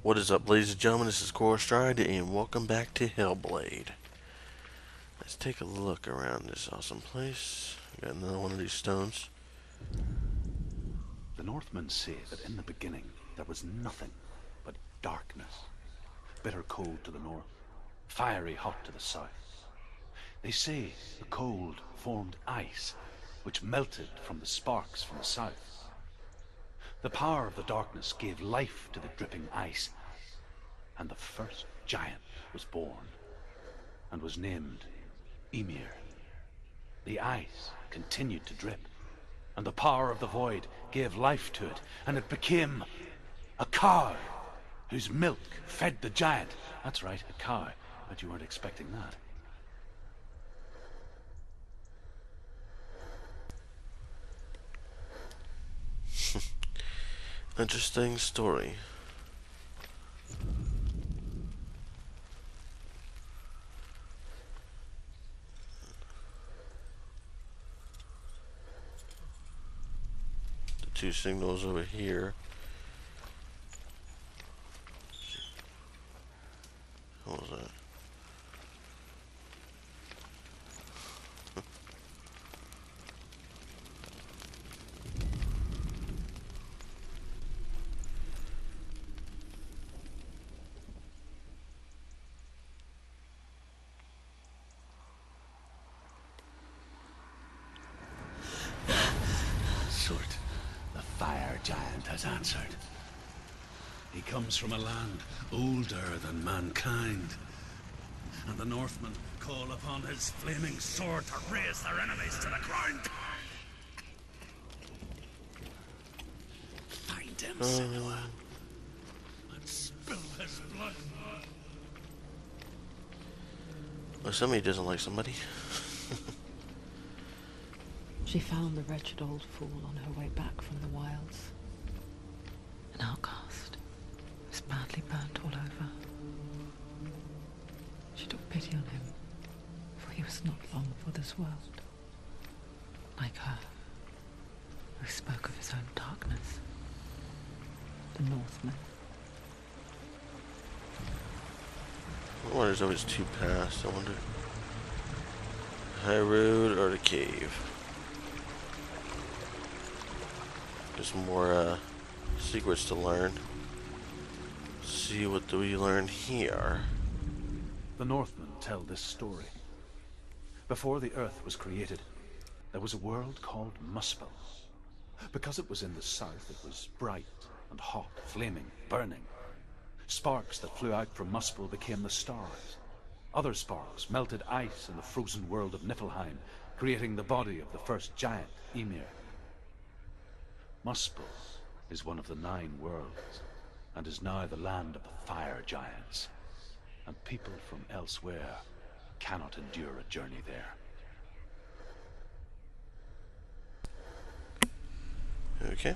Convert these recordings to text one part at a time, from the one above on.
What is up, ladies and gentlemen? This is Core Stride, and welcome back to Hellblade. Let's take a look around this awesome place. Got another one of these stones. The Northmen say that in the beginning there was nothing but darkness. Bitter cold to the north, fiery hot to the south. They say the cold formed ice, which melted from the sparks from the south. The power of the darkness gave life to the dripping ice, and the first giant was born, and was named Ymir. The ice continued to drip, and the power of the void gave life to it, and it became a cow, whose milk fed the giant. That's right, a cow. Bet you weren't expecting that. Interesting story. The two signals over here. What was that? Sort. The fire giant has answered. He comes from a land older than mankind, and the Northmen call upon his flaming sword to raze their enemies to the ground. Find him, Senua, and spill his blood. Well, somebody doesn't like somebody. She found the wretched old fool on her way back from the wilds. An outcast, was badly burnt all over. She took pity on him, for he was not long for this world. Like her, who spoke of his own darkness. The Northmen. I wonder, there's always two paths. I wonder. High road or the cave. There's more secrets to learn. See, what do we learn here? The Northmen tell this story. Before the earth was created, there was a world called Muspel. Because it was in the south, it was bright and hot, flaming, burning. Sparks that flew out from Muspel became the stars. Other sparks melted ice in the frozen world of Niflheim, creating the body of the first giant, Ymir. Muspel is one of the 9 worlds, and is now the land of the fire giants, and people from elsewhere cannot endure a journey there. Okay,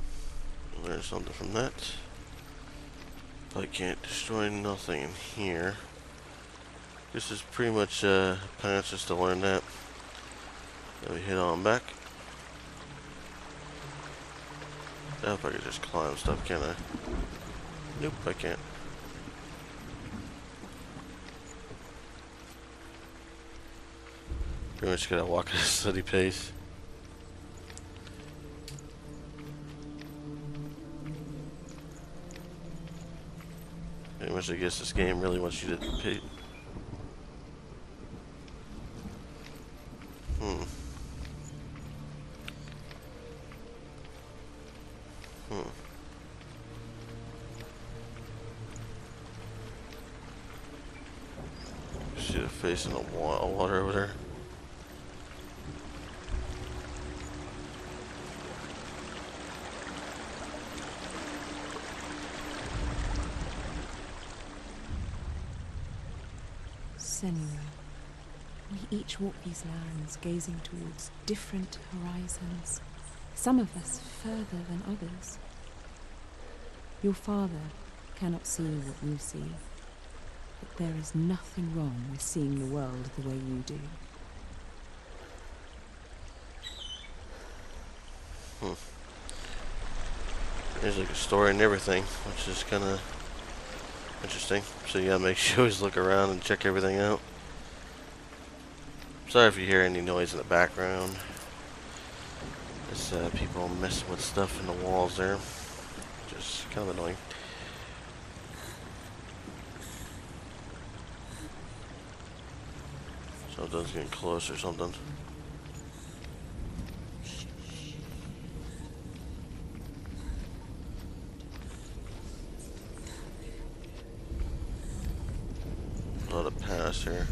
learn something from that. I can't destroy nothing in here. This is pretty much plans just to learn that. Then we head on back. I hope I could just climb stuff, can I? Nope, I can't. Pretty much gotta walk at a steady pace. Pretty much, I guess this game really wants you to pay. See the face in the water over there. Senua, we each walk these lands gazing towards different horizons, some of us further than others. Your father cannot see what you see, but there is nothing wrong with seeing the world the way you do. There's like a story and everything, which is kind of Interesting. So you gotta make sure you always look around and check everything out. Sorry if you hear any noise in the background. It's people messing with stuff in the walls there. Just kind of annoying. Something's getting close or something. A lot of pass here.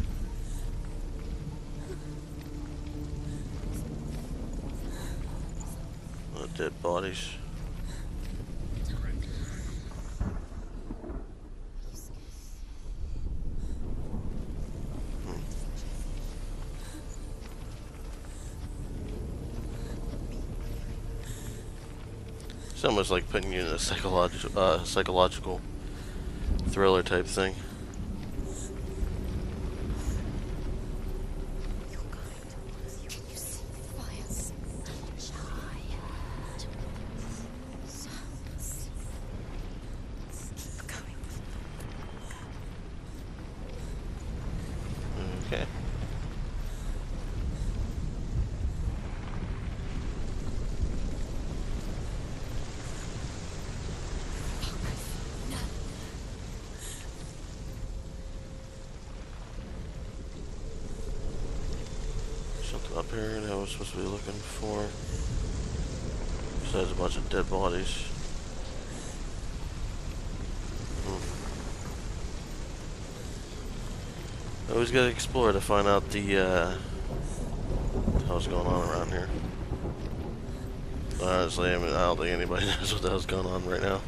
A lot of dead bodies. It's almost like putting you in a psychological thriller type thing. Okay. Something up here that I was supposed to be looking for. Besides a bunch of dead bodies. Always gotta explore to find out the hell's going on around here. Honestly, I don't think anybody knows what the hell's going on right now.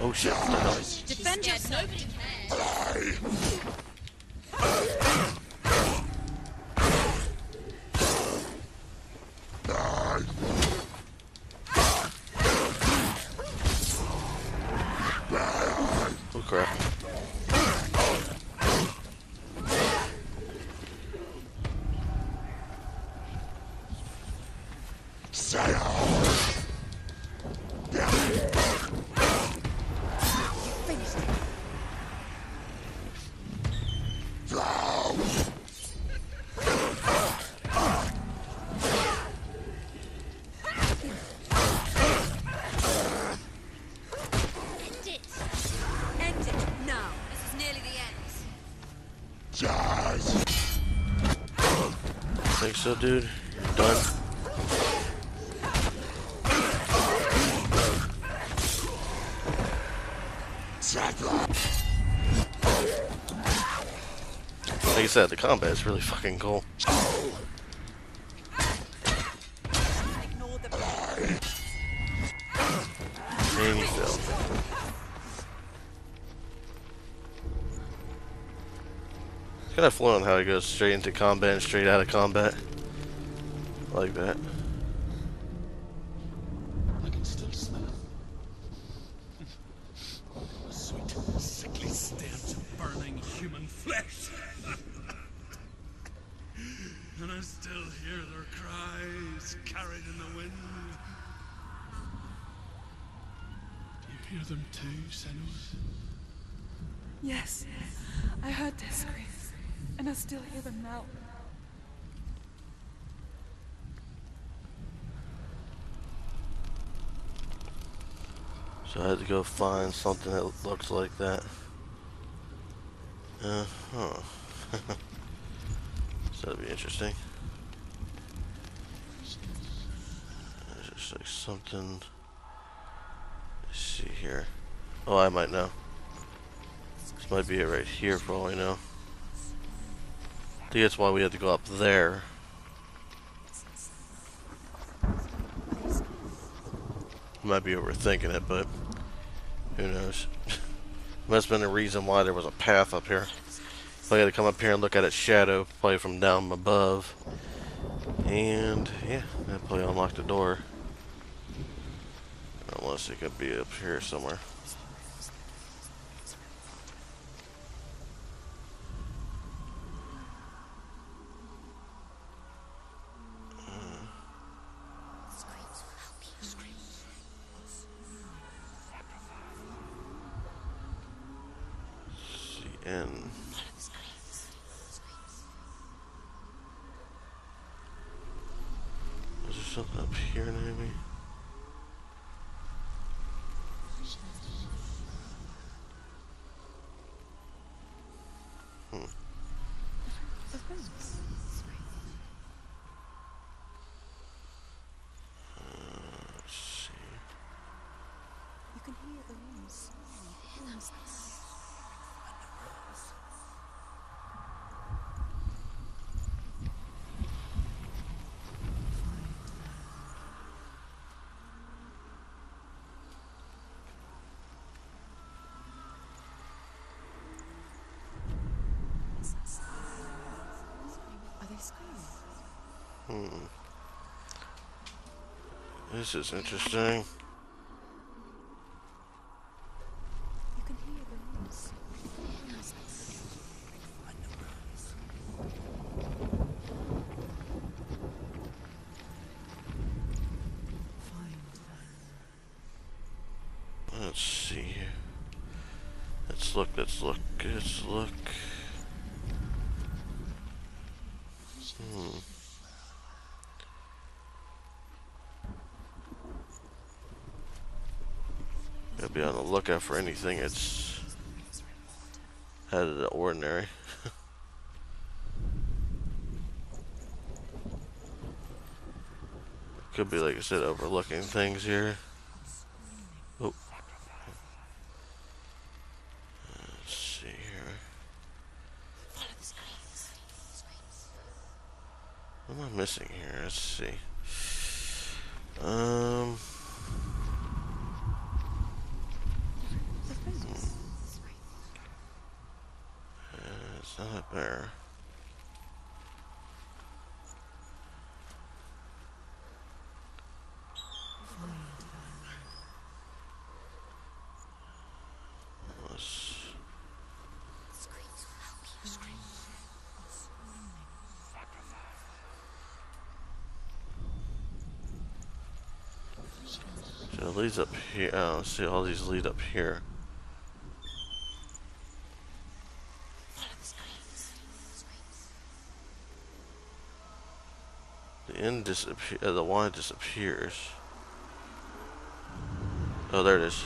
Oh shit, what the hell? Defend yourself. Nobody cares. Oh crap. Think so, dude? You're done? Like I said, the combat is really fucking cool. And you failed. It's kind of fluent how he goes straight into combat and straight out of combat. I like that. I can still smell it. The sweet, sickly stench of burning human flesh. And I still hear their cries carried in the wind. You hear them too, Senua? Yes, I heard their screams, and I still hear them now. So I had to go find something that looks like that. Huh. So that'd be interesting. There's just like something. Let's see here. Oh, I might know. This might be it right here for all I know. I think that's why we had to go up there. Might be overthinking it, but who knows? Must have been a reason why there was a path up here. So I had to come up here and look at its shadow, probably from down above. And yeah, that probably unlocked the door. Unless it could be up here somewhere. in. Is there something up here maybe? Let's see. You can hear the winds. Are they screaming? This is interesting. You can hear the winds. Let's see here. Let's look. Gotta be on the lookout for anything that's out of the ordinary. Could be, like I said, overlooking things here. Oh. Let's see here. What am I missing here? Let's see. It's not up there. So it leads up here. Oh, see, all these lead up here. The end disappears. The Y disappears. Oh, there it is.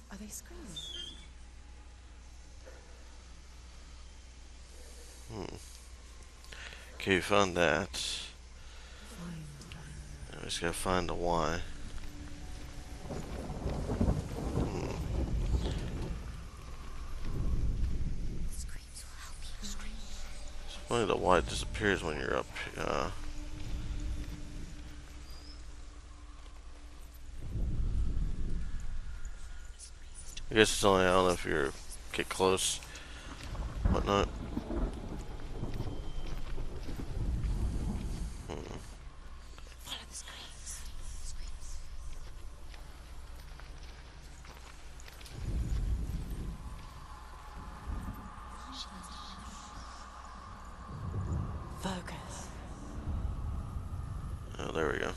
Are they screaming? Okay, found that. I just gotta find the Y. It's funny the Y disappears when you're up. I guess it's only, I don't know if you get close, whatnot. Focus. Oh, there we go.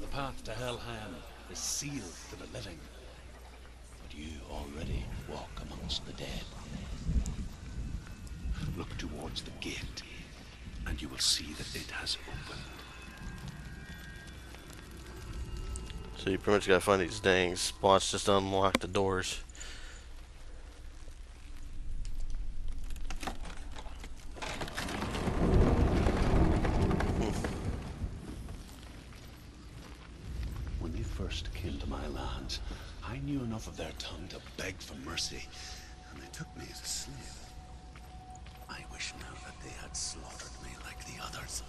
The path to Helheim is sealed to the living, but you already walk amongst the dead. Look towards the gate, and you will see that it has opened. So you pretty much gotta find these dang spots just to unlock the doors. When they first came to my lands, I knew enough of their tongue to beg for mercy, and they took me as a slave. I wish now that they had slaughtered me like the others.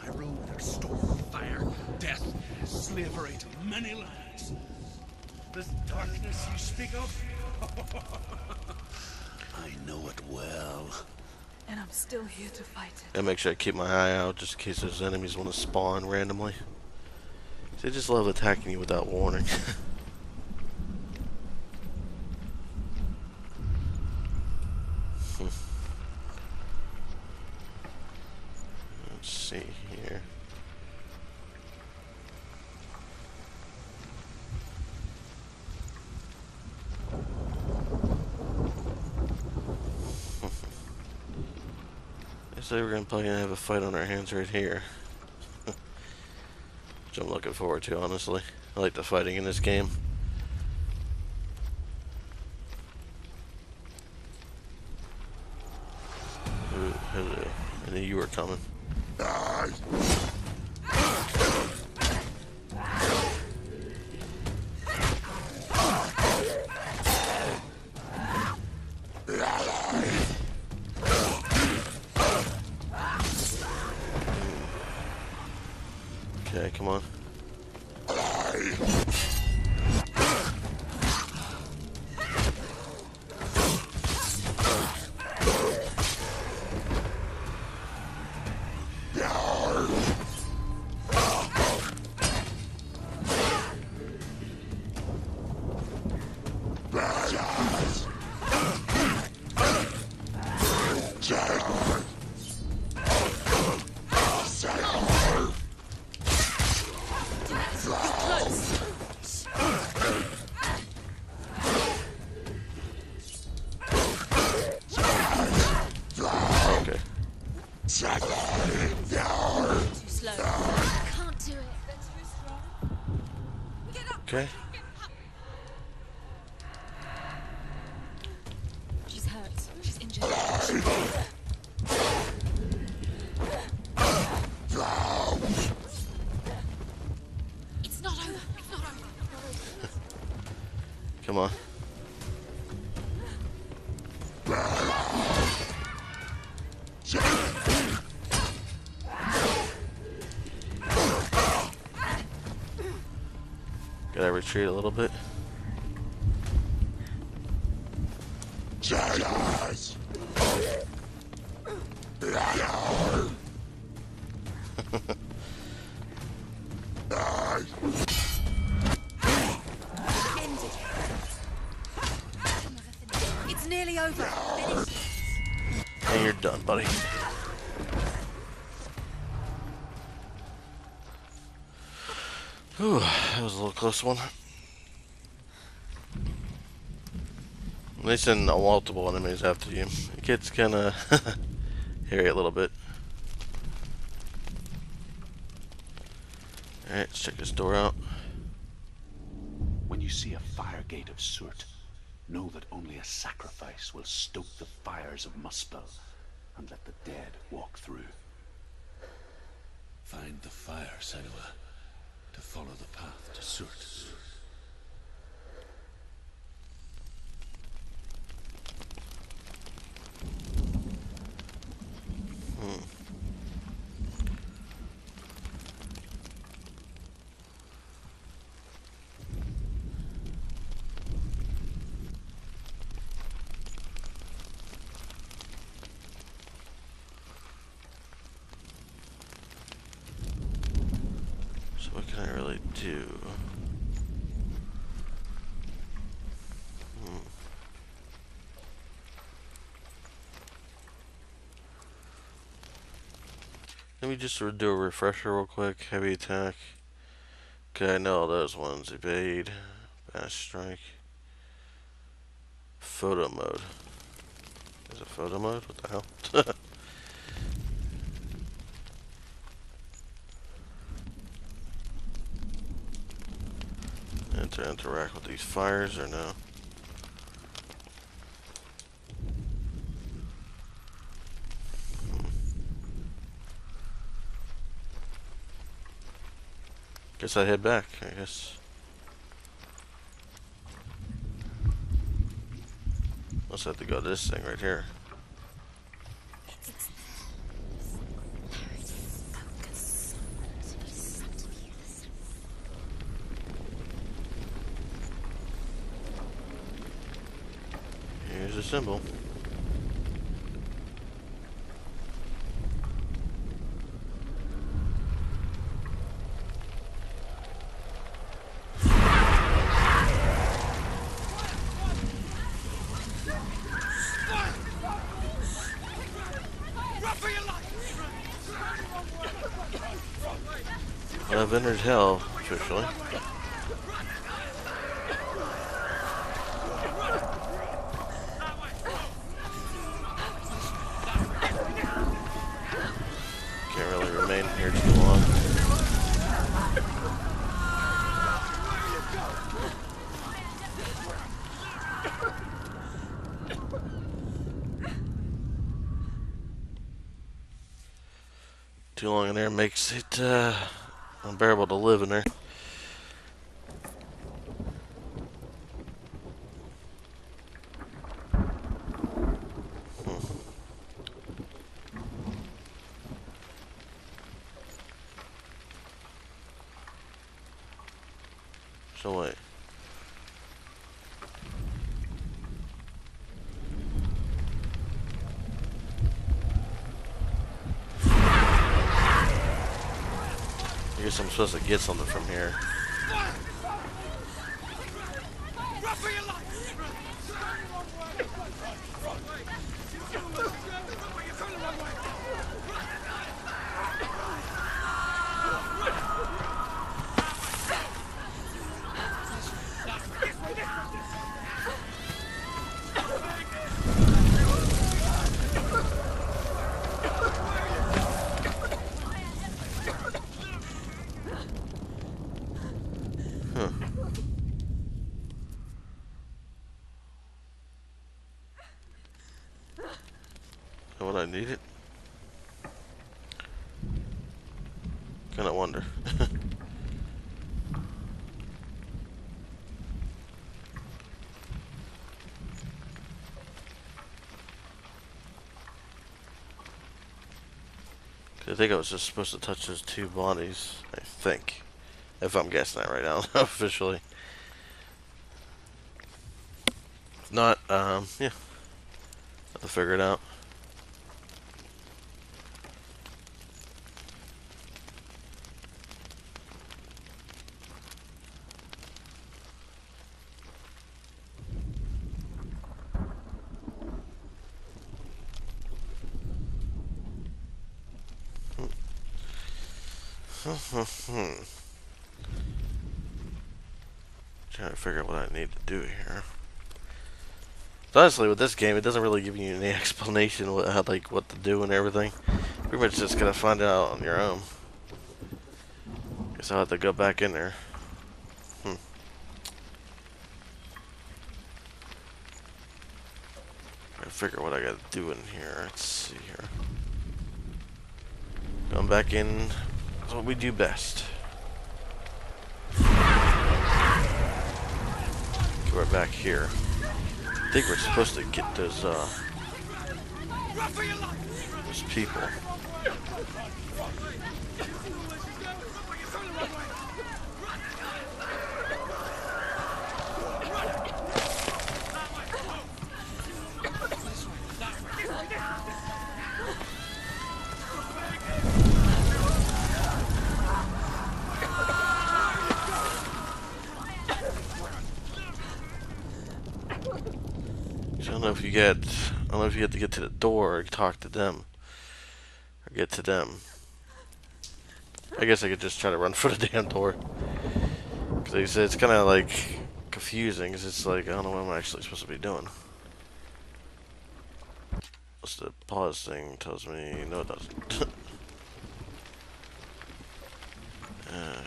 I rode their storm of fire, death, slavery to many lands. This darkness you speak of, I know it well. And I'm still here to fight it. Gotta make sure I keep my eye out just in case those enemies want to spawn randomly. They just love attacking you without warning. Let's see here. So we're gonna probably have a fight on our hands right here. Which I'm looking forward to, honestly. I like the fighting in this game. Ooh, hello. I knew you were coming. Okay, come on. Okay. She's hurt. She's injured. It's not over. It's not over. Come on. Gotta retreat a little bit. It's nearly over. And you're done, buddy. Whew, that was a little close one. At least in multiple enemies after you. It gets kinda hairy a little bit. Alright, let's check this door out. When you see a fire gate of Surt, know that only a sacrifice will stoke the fires of Muspel and let the dead walk through. Find the fire, Senua, to follow the path to Surt. So what can I really do? Let me just do a refresher real quick. Heavy attack. Okay, I know all those ones. Evade. Bash strike. Photo mode. Is it photo mode? What the hell? And to interact with these fires or no? Guess I head back, I guess. Must have to go to this thing right here. Here's a symbol. I've entered hell officially. Can't really remain here too long. Too long in there makes it unbearable to live in there. So wait. I guess I'm supposed to get something from here. What I needed? Kinda wonder. I think I was just supposed to touch those two bodies. I think. If I'm guessing that right now, officially. If not, yeah. Have to figure it out. Trying to figure out what I need to do here. So honestly, with this game, it doesn't really give you any explanation what, like what to do and everything. Pretty much just gotta find it out on your own. Guess I'll have to go back in there. Gotta figure what I gotta do in here. Let's see here. Going back in is what we do best. Get right back here. I think we're supposed to get those people. I don't know if you get, I don't know if you have to get to the door or talk to them, or get to them. I guess I could just try to run for the damn door. Because like I said, it's kind of like confusing, because it's like, I don't know what I'm actually supposed to be doing. What's the pause thing tells me? No, it doesn't.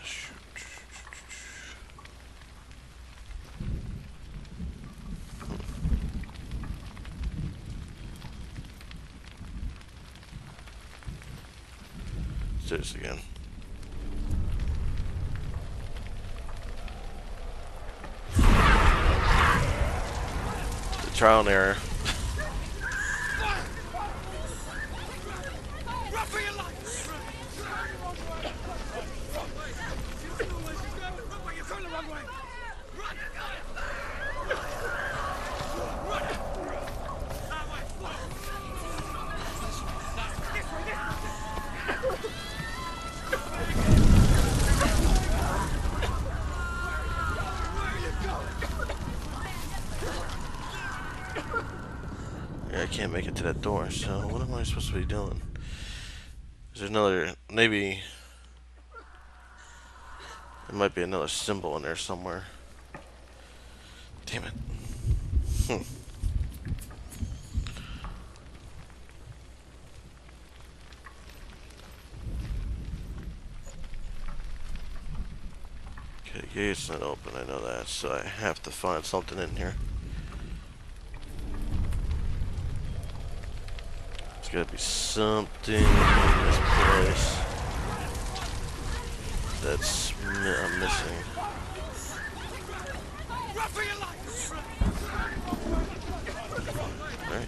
Shoot. Let's do this again. The trial and error. I can't make it to that door, so what am I supposed to be doing? Is there another, maybe... There might be another symbol in there somewhere. Damn it. Okay, gate's not open, I know that, so I have to find something in here. There's gotta be something in this place that's I'm missing. Alright.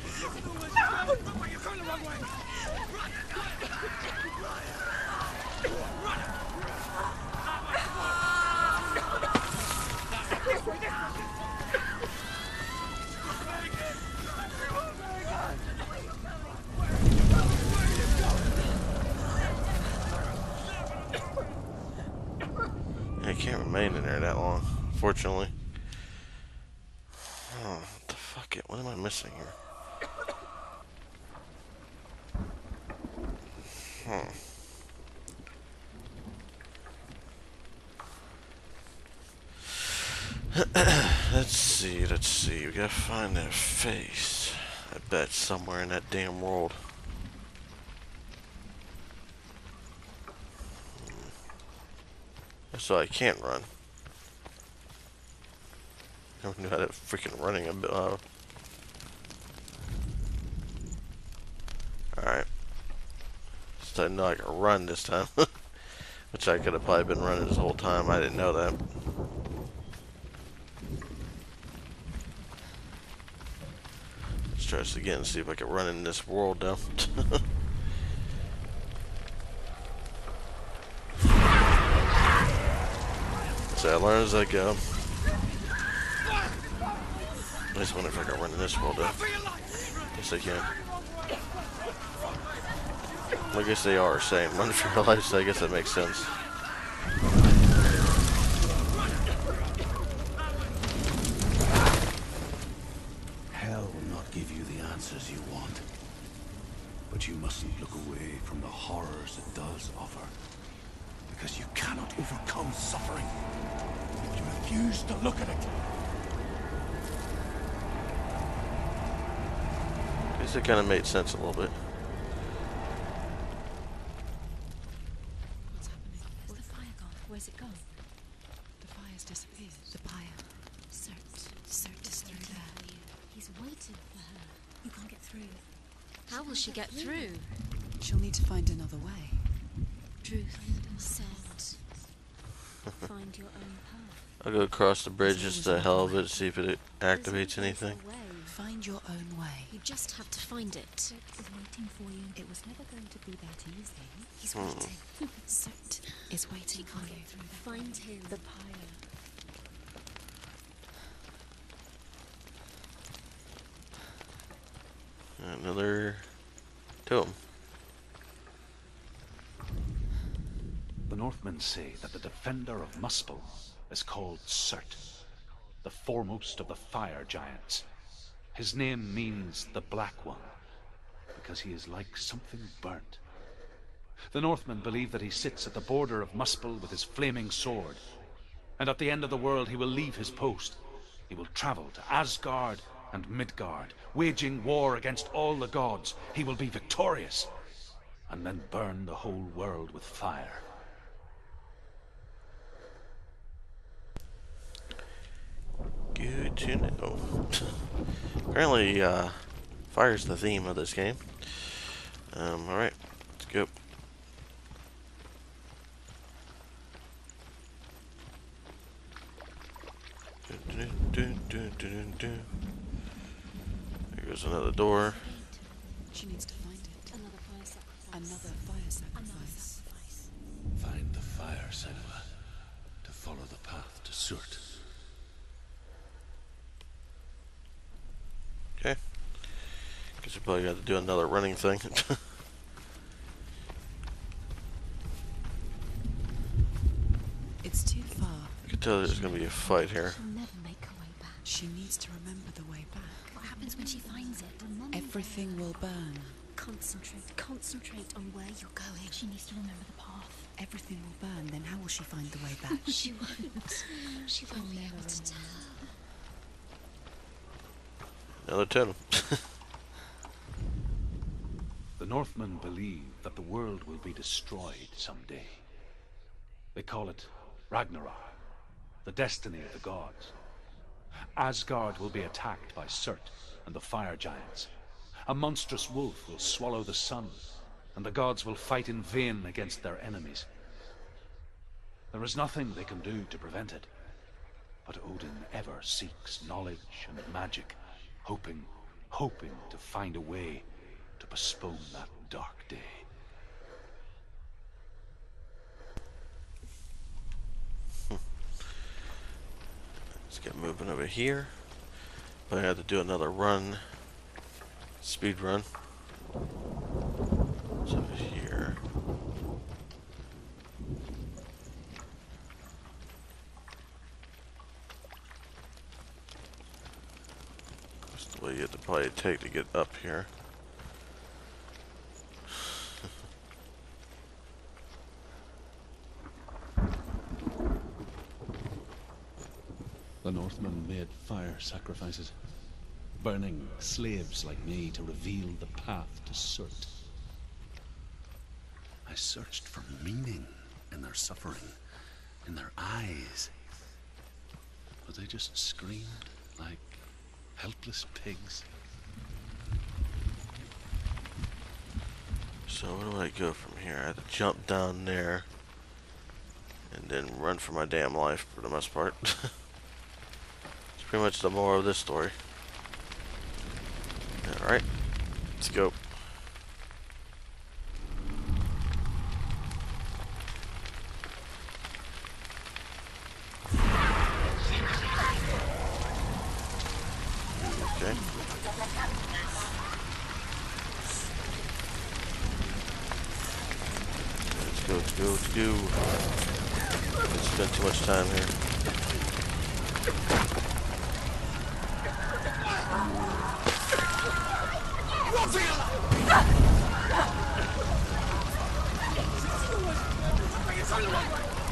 I can't remain in there that long, fortunately. Oh, what the fuck it? What am I missing here? Let's see. We gotta find that face. I bet somewhere in that damn world. So I can't run. I don't know how to freaking running a bit. Alright. So I know I can run this time. Which I could have probably been running this whole time. I didn't know that. Let's try this again and see if I can run in this world though. So I learn as I go. I just wonder if I can run in this world though. Yes I can. I guess they are saying run for your life, so I guess that makes sense. Hell will not give you the answers you want. But you mustn't look away from the horrors it does offer. Because you cannot overcome suffering. You refuse to look at it. I guess it kind of made sense a little bit. What's happening? Where's the fire gone? Where's it gone? The fire's disappeared. The pyre. Cert is through there. He's waiting for her. You can't get through. How will she get through? She'll need to find another way. Truth, Cert. Find your own path. I'll go across the bridge just to hell of it, see if it activates anything. Find your own way. You just have to find it. Cert is waiting for you. It was never going to be that easy. He's waiting. Cert Is waiting for can't you. get through. Find him. The pyre. Another tomb. The Northmen say that the defender of Muspel is called Cert, the foremost of the fire giants. His name means the Black One, because he is like something burnt. The Northmen believe that he sits at the border of Muspel with his flaming sword, and at the end of the world he will leave his post. He will travel to Asgard and Midgard, waging war against all the gods. He will be victorious, and then burn the whole world with fire. Good to know. Apparently, fire's the theme of this game. Alright, let's go. Here goes another door. She needs to find it. Another fire sacrifice. Another fire sacrifice. Find the fire, Senua, to follow the path to Surt. Okay. Guess we probably got to do another running thing. It's too far. I can tell there's going to be a fight here. She'll never make her way back. She needs to remember the way back. What happens when she finds it? Remember. Everything will burn. Concentrate on where you're going. She needs to remember the path. everything will burn, then how will she find the way back? She won't. She won't be able to tell. Another totem. The Northmen believe that the world will be destroyed someday. They call it Ragnarok, the destiny of the gods. Asgard will be attacked by Surt and the fire giants. A monstrous wolf will swallow the sun, and the gods will fight in vain against their enemies. There is nothing they can do to prevent it, but Odin ever seeks knowledge and magic, hoping to find a way to postpone that dark day. Let's get moving over here. But I have to do another run. Speed run. It's over here. That's the way you have to probably take to get up here. The Northmen made fire sacrifices, burning slaves like me to reveal the path to Surt. I searched for meaning in their suffering, in their eyes, but they just screamed like helpless pigs. So where do I go from here? I have to jump down there and then run for my damn life for the most part. It's pretty much the moral of this story. Alright, let's go. Okay. Let's go. Let's spend too much time here.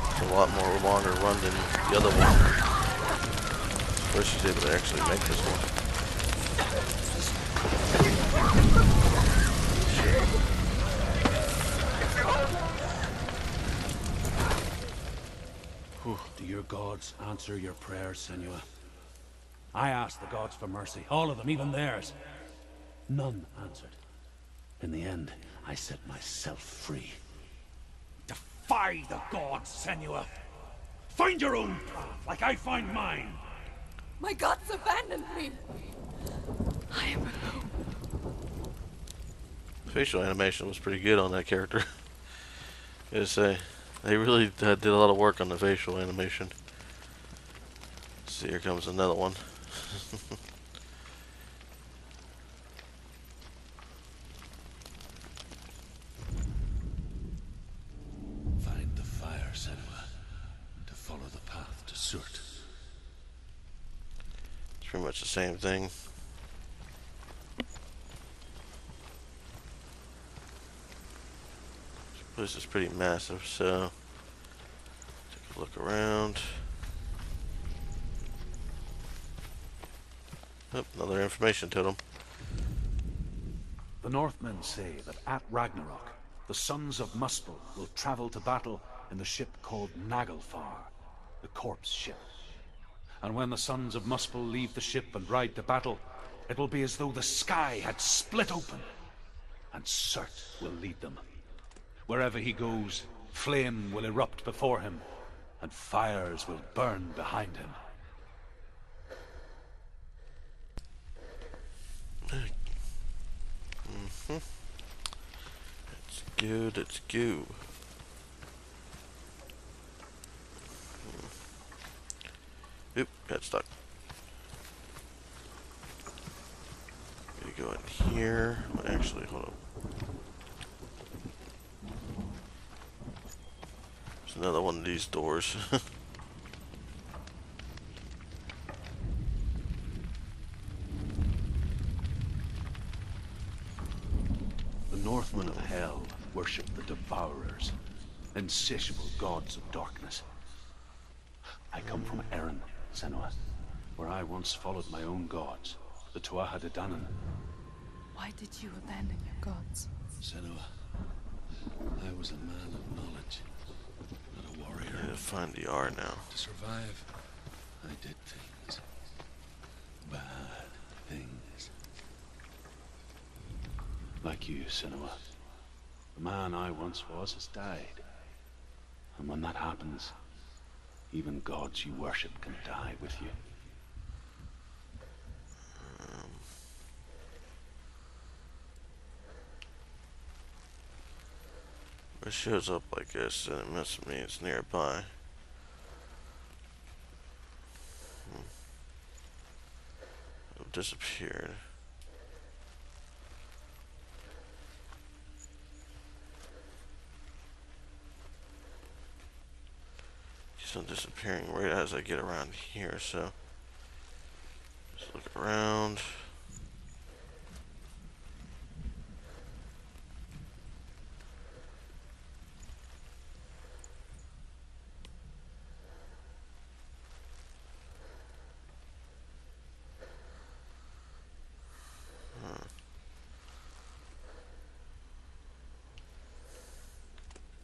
It's a lot more longer run than the other one. First she's able to actually make this one. Do your gods answer your prayers, Senua? I asked the gods for mercy, all of them, even theirs. None answered. In the end, I set myself free. Defy the gods, Senua! Find your own path, like I find mine! My gods abandoned me. I am alone. Facial animation was pretty good on that character. Gotta say, they really did a lot of work on the facial animation. See, here comes another one. Find the fire, Senua, to follow the path to Surt. It's pretty much the same thing. This place is pretty massive, so take a look around. Oh, another information totem. The Northmen say that at Ragnarok, the sons of Muspel will travel to battle in the ship called Naglfar, the corpse ship. And when the sons of Muspel leave the ship and ride to battle, it will be as though the sky had split open, and Surt will lead them. Wherever he goes, flame will erupt before him, and fires will burn behind him. Let's go, let's go. Oop, got stuck. Gotta go in here. Well, actually, hold on. There's another one of these doors. The Northmen of Hell worship the Devourers. insatiable gods of darkness. I come from Erin, Senua, where I once followed my own gods, the Tuatha De Danann. Why did you abandon your gods? Senua, I was a man of knowledge, not a warrior. I need to find the R now. To survive, I did things. Bad things. Like you, Senua. The man I once was has died. And when that happens, even gods you worship can die with you. It shows up like this, and it must mean it's nearby. It disappeared. Keeps on disappearing right as I get around here, so just look around.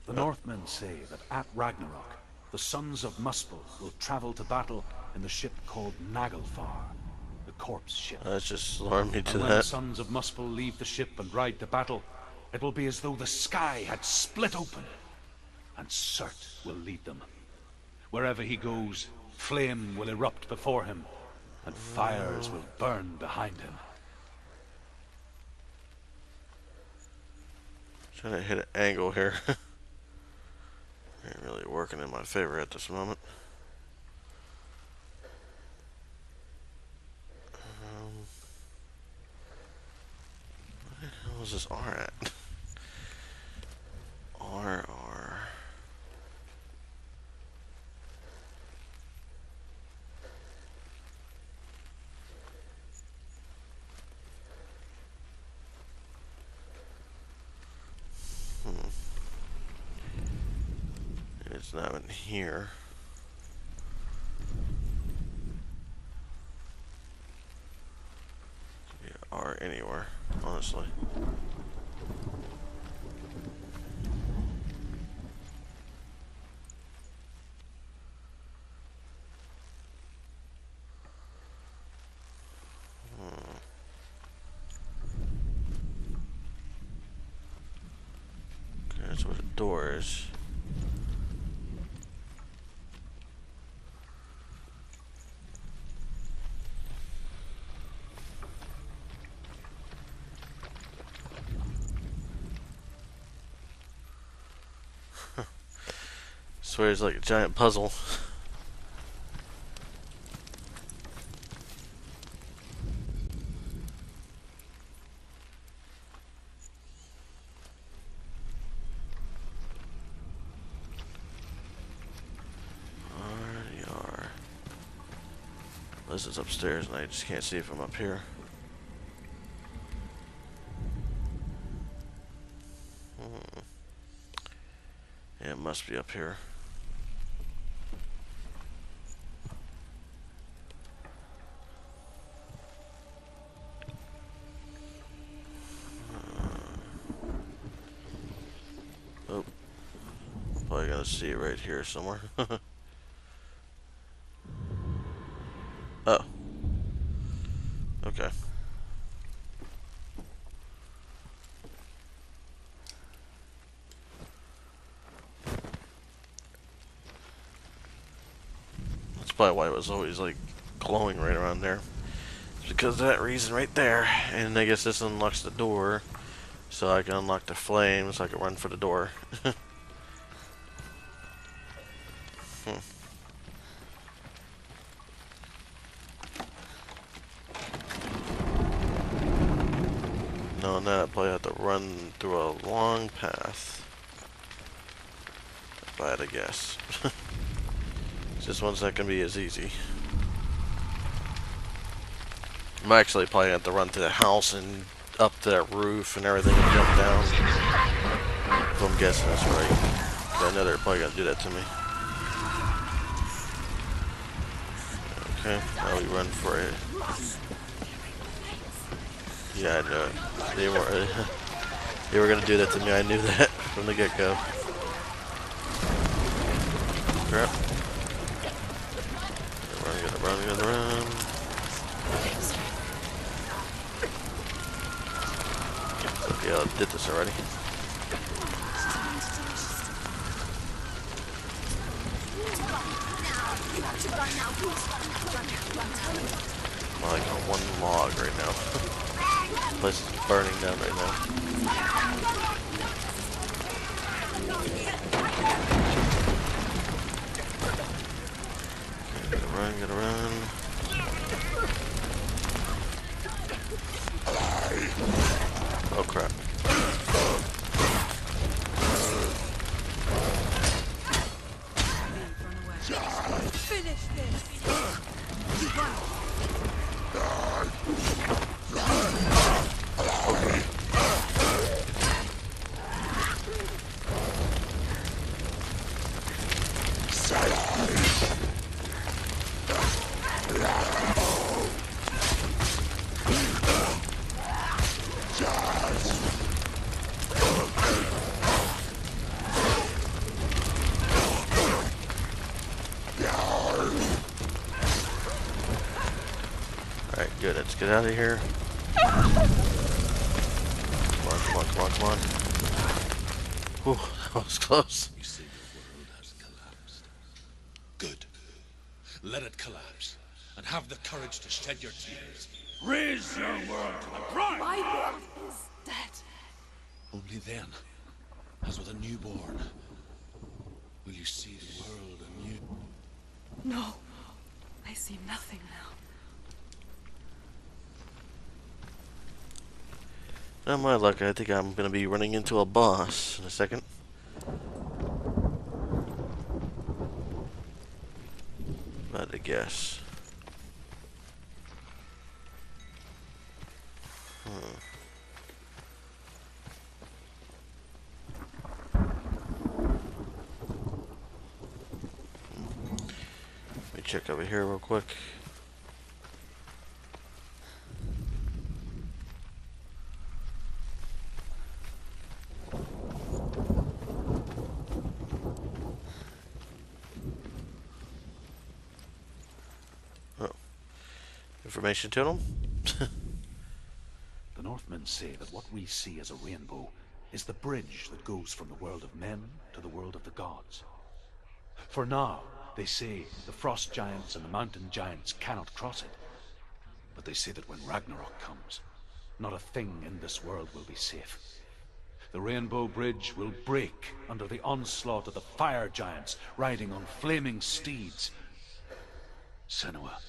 The Northmen say that at Ragnarok, the sons of Muspel will travel to battle in the ship called Naglfar, the corpse ship. That's just alarmed me to And when the that. sons of Muspel leave the ship and ride to battle, it will be as though the sky had split open, and Surt will lead them. Wherever he goes, flame will erupt before him, and fires will burn behind him. Trying to hit an angle here. Ain't really working in my favor at this moment. Where the hell is this R at? R. It's not in here. Could be an R anywhere, honestly. Okay, that's where the door is. Swear it's like a giant puzzle. R. Liz is upstairs and I just can't see if I'm up here. Yeah, it must be up here. Oh, probably gotta see it right here somewhere. Oh, okay. That's probably why it was always like glowing right around there. It's because of that reason right there. And I guess this unlocks the door, so I can unlock the flame, so I can run for the door. Knowing that, I probably have to run through a long path. If I had to guess. Just one's not gonna be as easy. I'm actually probably gonna have to run to the house and up to that roof and everything and jump down. If I'm guessing that's right. I know they're probably gonna do that to me. Okay, now we run for it. Yeah, I know it. They were gonna do that to me. I knew that from the get-go. Crap. Gotta run. Okay, I did this already. I'm like on one log right now. The place is burning down right now. Okay, gotta run. Oh crap. Finish this! Alright, good. Let's get out of here. Come on. Whew, that was close. You say your world has collapsed. Good. Let it collapse, and have the courage to shed your tears. Raise your world to the brine! My world is dead. Only then, as with a newborn, will you see the world anew. No, I see nothing now. Not my luck. I think I'm gonna be running into a boss in a second. But I guess. Let me check over here real quick. Information to them. The Northmen say that what we see as a rainbow is the bridge that goes from the world of men to the world of the gods. For now, they say the frost giants and the mountain giants cannot cross it. But they say that when Ragnarok comes, not a thing in this world will be safe. The rainbow bridge will break under the onslaught of the fire giants riding on flaming steeds. Senua,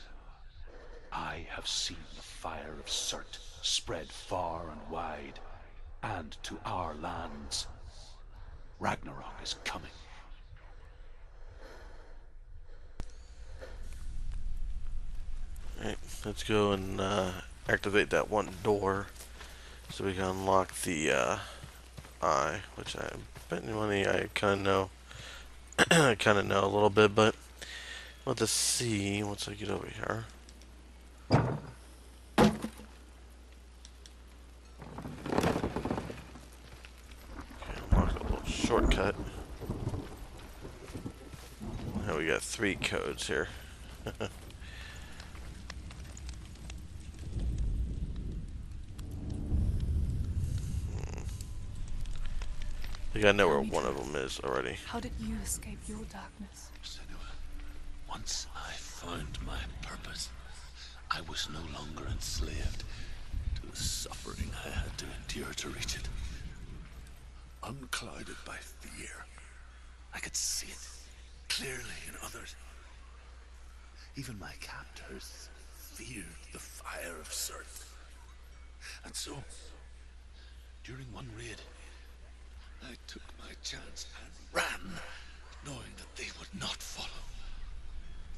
I have seen the fire of Surt spread far and wide, and to our lands. Ragnarok is coming. Alright, let's go and activate that one door so we can unlock the eye, which I bet you money I kind of know a little bit, but we'll have to see once I get over here. Unlock a little shortcut. Now we got 3 codes here. I think I know where one of them is already. How did you escape your darkness? Senua, once I found my purpose, I was no longer enslaved to the suffering I had to endure to reach it. Unclouded by fear, I could see it clearly in others. Even my captors feared the fire of Surt. And so, during one raid, I took my chance and ran, knowing that they would not follow.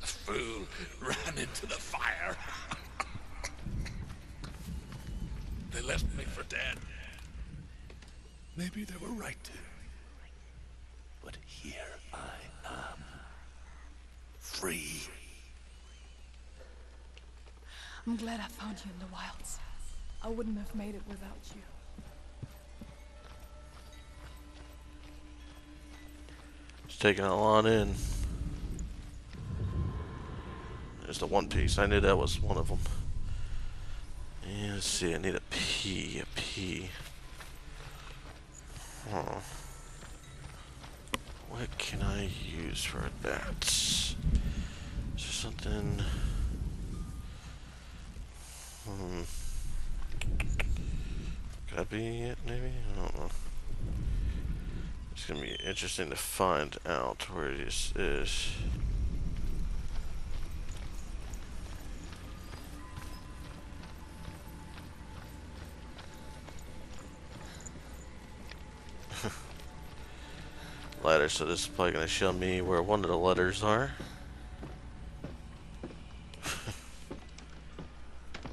The fool ran into the fire. They left me for dead. Maybe they were right to. But here I am. Free. I'm glad I found you in the wilds. I wouldn't have made it without you. It's taking a lot in. There's the one piece. I knew that was one of them. And let's see, I need a P. A P. Huh. What can I use for that? Is there something? Could that be it, maybe? I don't know. It's gonna be interesting to find out where this is. Ladder, so this is probably gonna show me where one of the letters are.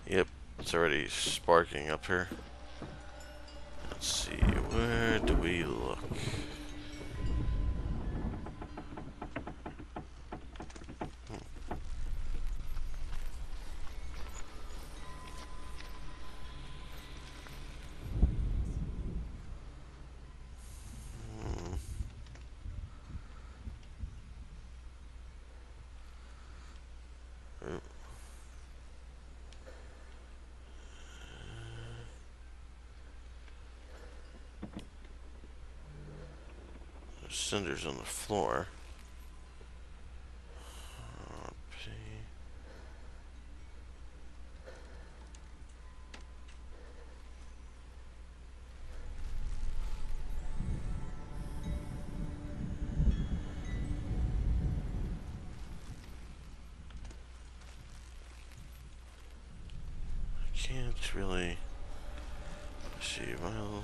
Yep, it's already sparking up here. Let's see, where do we look? There's cinders on the floor. Can't really see. Well,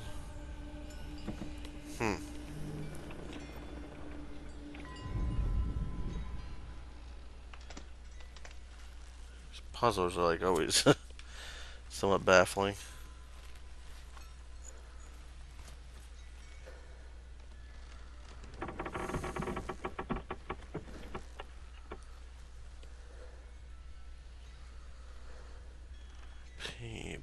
These puzzles are like always somewhat baffling. P.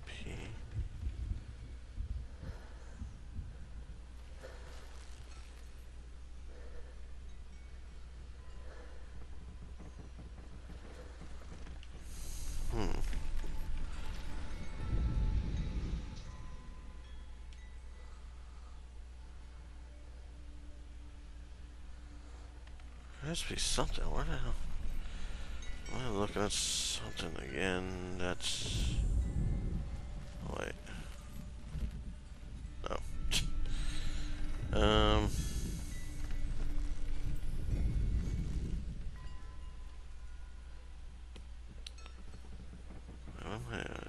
There has to be something. Where the hell? Am I looking at something again? That's. Oh, wait. No.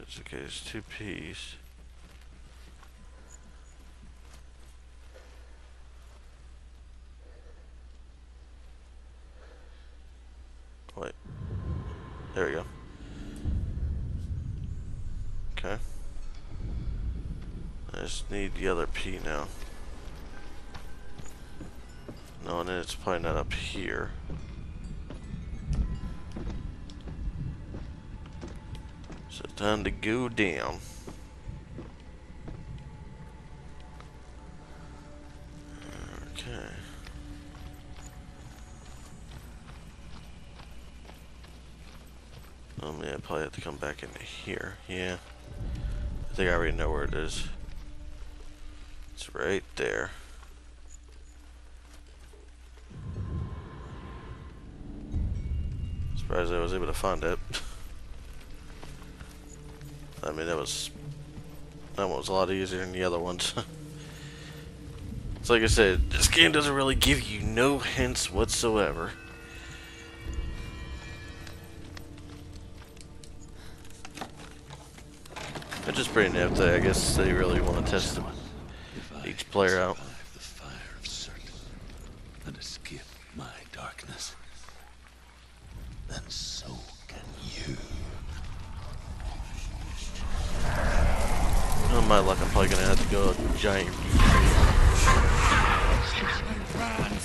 It's okay. It's 2 P's. Wait. There we go. Okay. I just need the other P now. No, and then it's probably not up here. So time to go down. Okay. Yeah, I probably have to come back into here. Yeah. I think I already know where it is. It's right there. Surprised I was able to find it. I mean, that one was a lot easier than the other ones. It's like I said, this game doesn't really give you no hints whatsoever. Which is pretty nifty. I guess they really want to test each player out. The fire of certain and escape my darkness, then so can you. Oh my luck, I'm probably gonna have to go a giant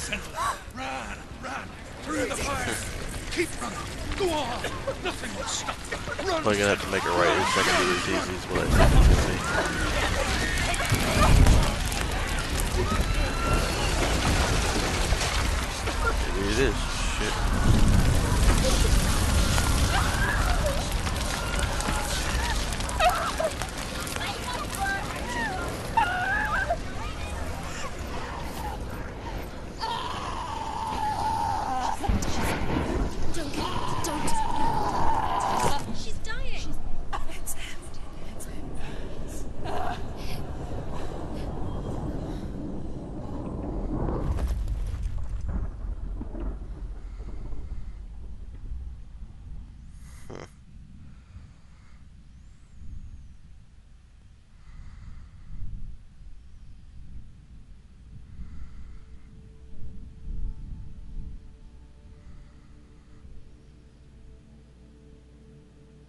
senseless. Run, run, through the fire. Keep running. Go on. Nothing will stop you. Run. Probably gonna have to make it right in a second to do these easy is what I think it's gonna be. Maybe it is. Shit.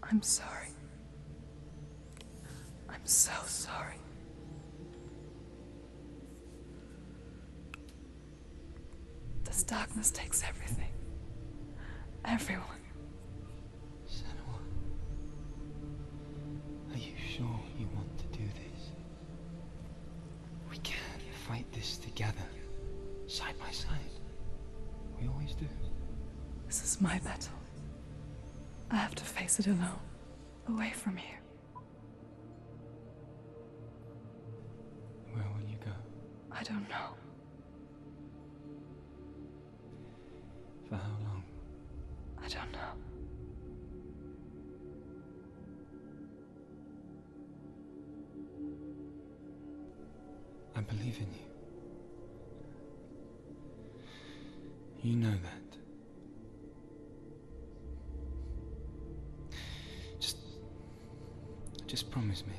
I'm sorry. I'm so sorry. This darkness takes everything. Everyone. Senua, are you sure you want to do this? We can't fight this together, side by side. We always do. This is my battle. I have to face it alone, away from here. Where will you go? I don't know. For how long? I don't know. I believe in you. You know that. Just promise me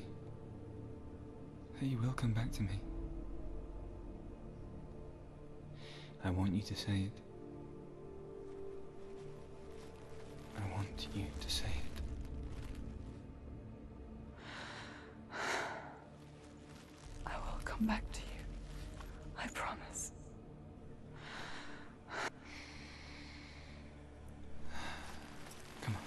that you will come back to me. I want you to say it. I want you to say it. I will come back to you. I promise. Come on.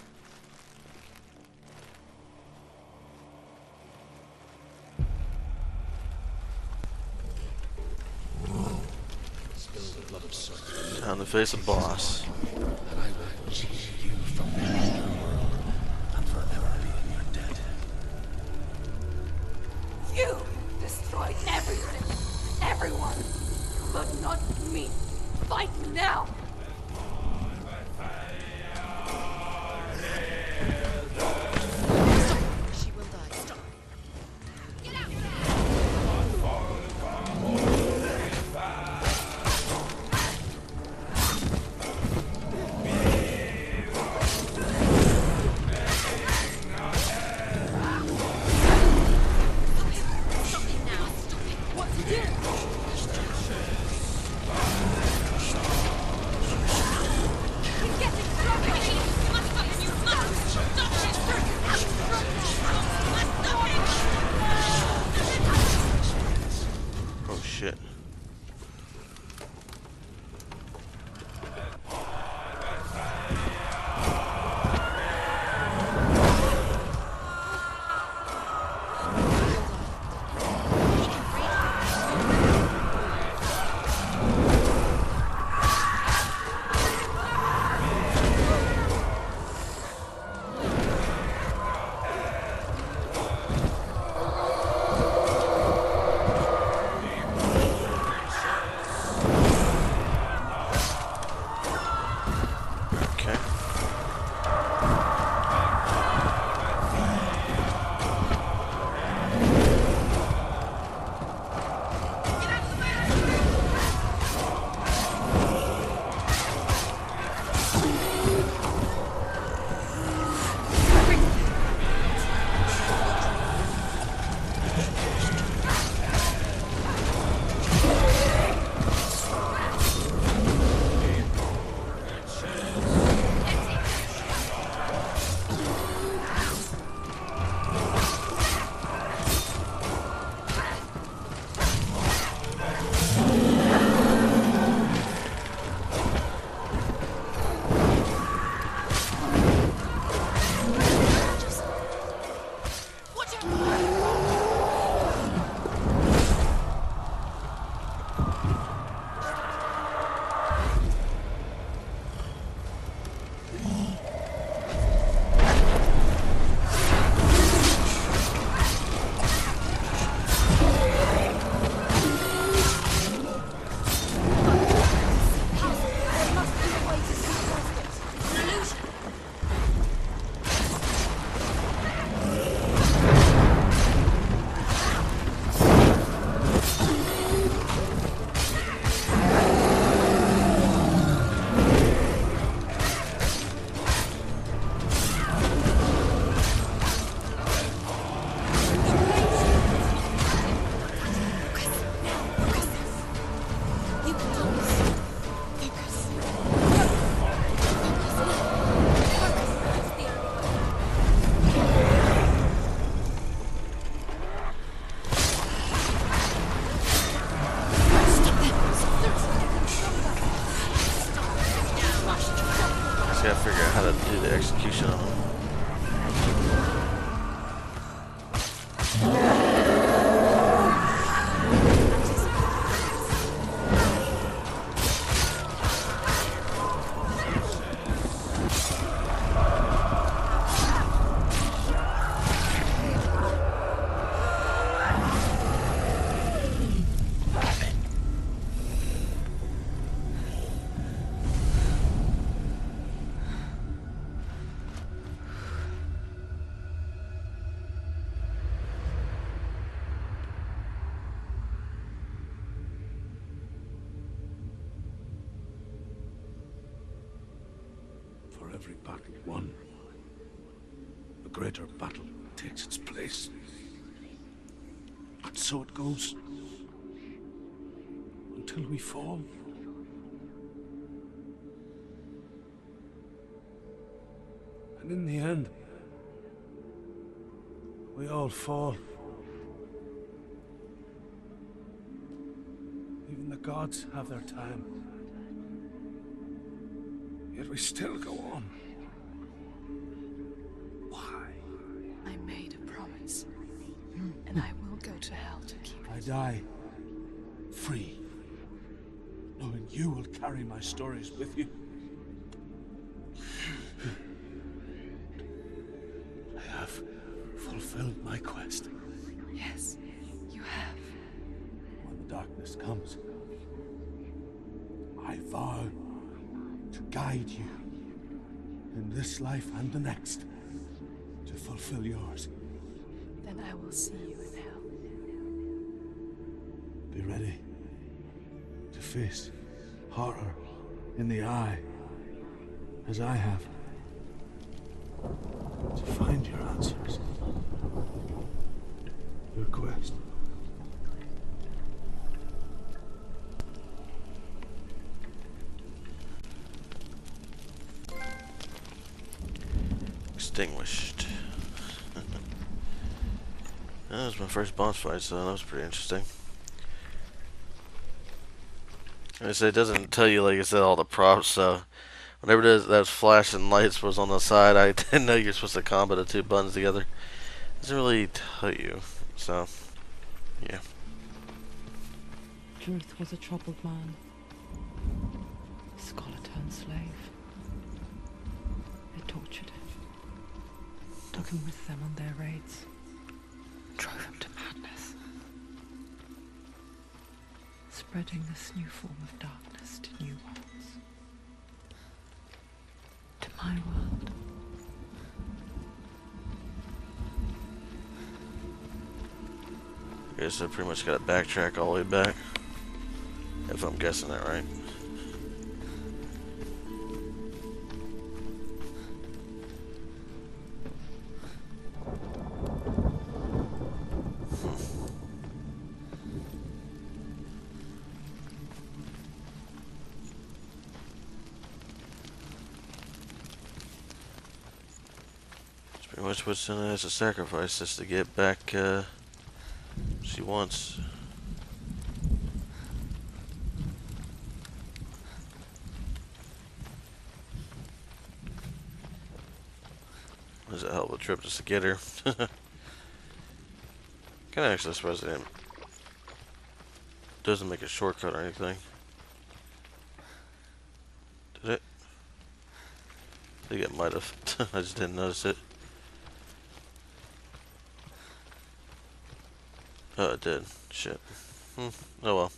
Time to face a boss. And I will cheer you from the underworld and forever be in your debt. You destroyed everything, everyone, but not me. Fight now. She will die. Stop. Get out! out how to do the execution on them. For every battle won, a greater battle takes its place. And so it goes. Until we fall. And in the end, we all fall. Even the gods have their time. Yet we still go on. Why? I made a promise, and I will go to hell to keep it. I die free, knowing you will carry my stories with you. I have fulfilled my quest. Yes, you have. When the darkness comes, I vow to guide you in this life and the next to fulfill yours. Then I will see you in hell. Be ready to face horror in the eye, as I have, to find your answers, your quest. Extinguished. That was my first boss fight, so that was pretty interesting. Like I said, it doesn't tell you, like I said, all the props, so whenever those flashing lights was on the side, I didn't know you're supposed to combo the two buttons together. It doesn't really tell you, so yeah. Druth was a troubled man. Scholar turned slave. They tortured him. Took him with them on their raids. Drove him to madness. Spreading this new form of darkness to new worlds. To my world. I guess I pretty much got to backtrack all the way back. If I'm guessing that right. Pretty much what's in it as a sacrifice just to get back she wants. It was a hell of a trip just to get her. Kinda actually surprised it doesn't make a shortcut or anything. Did it? I think it might have. I just didn't notice it. Oh, it did. Shit. Oh well.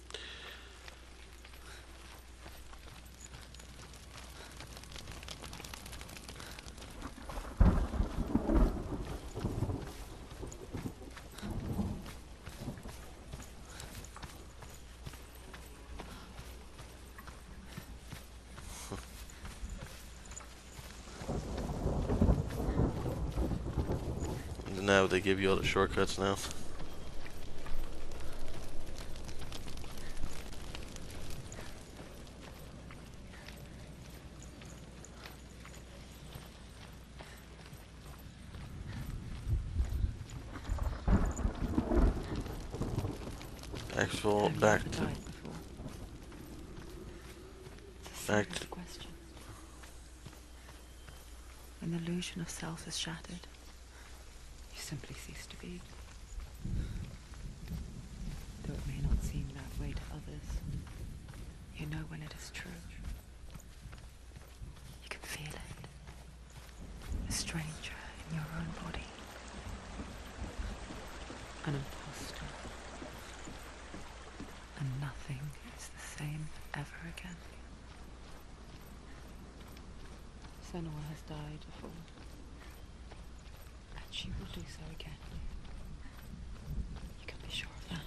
And now they give you all the shortcuts now. Actual back to when the illusion of self is shattered, you simply cease to be. Though it may not seem that way to others, you know when it is true. You can feel it. A stranger in your own body. An imposter. And nothing is the same ever again. Senua has died before. And she will do so again. You can be sure of that.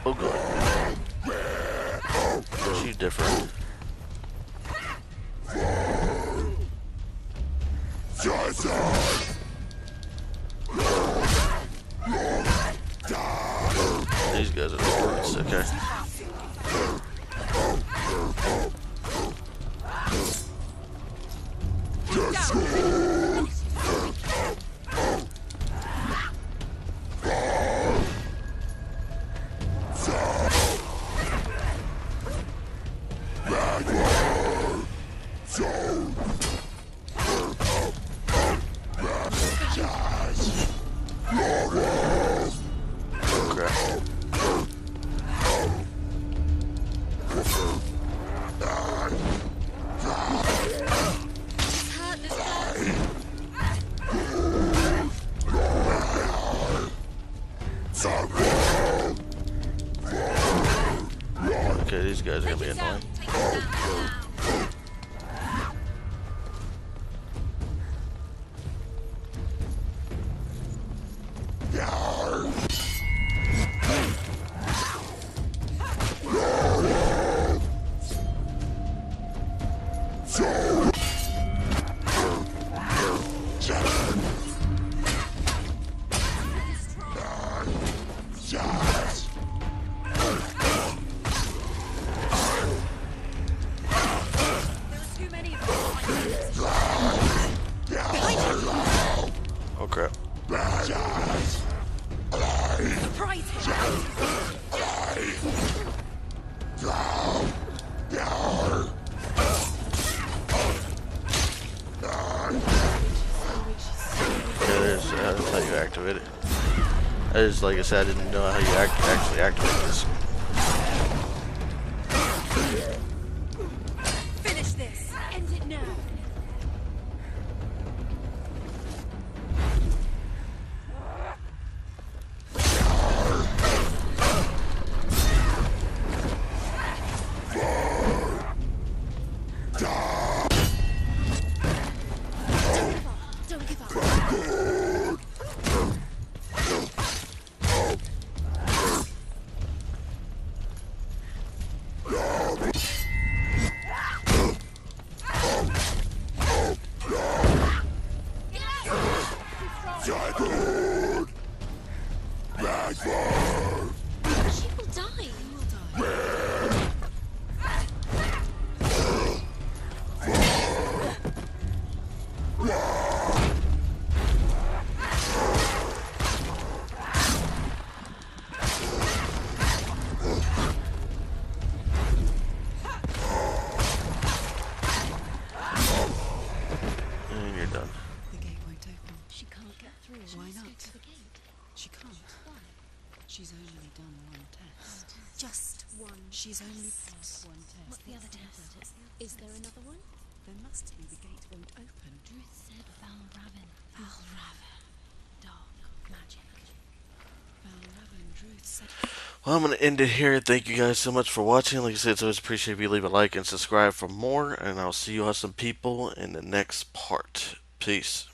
Oh god. She's different. These guys are the worst, okay. Okay, these guys are gonna be annoying. Oh crap. Okay, there's that's how you activate it. Like I said, I didn't know how you actually activate this. Finish this. End it now. Don't give up. She will die. And you're done. The gate won't open. She can't get through. Why Let's go not? to the gate. She can't. Why? She's only done one test. Just one. She's only passed one test. What's the other test? Is there another one? There must be. The gate won't open. Druth said Valravn. Valravn. Dark magic. Valravn, Druth said. Well, I'm going to end it here. Thank you guys so much for watching. Like I said, it's always appreciated if you leave a like and subscribe for more. And I'll see you awesome people in the next part. Peace.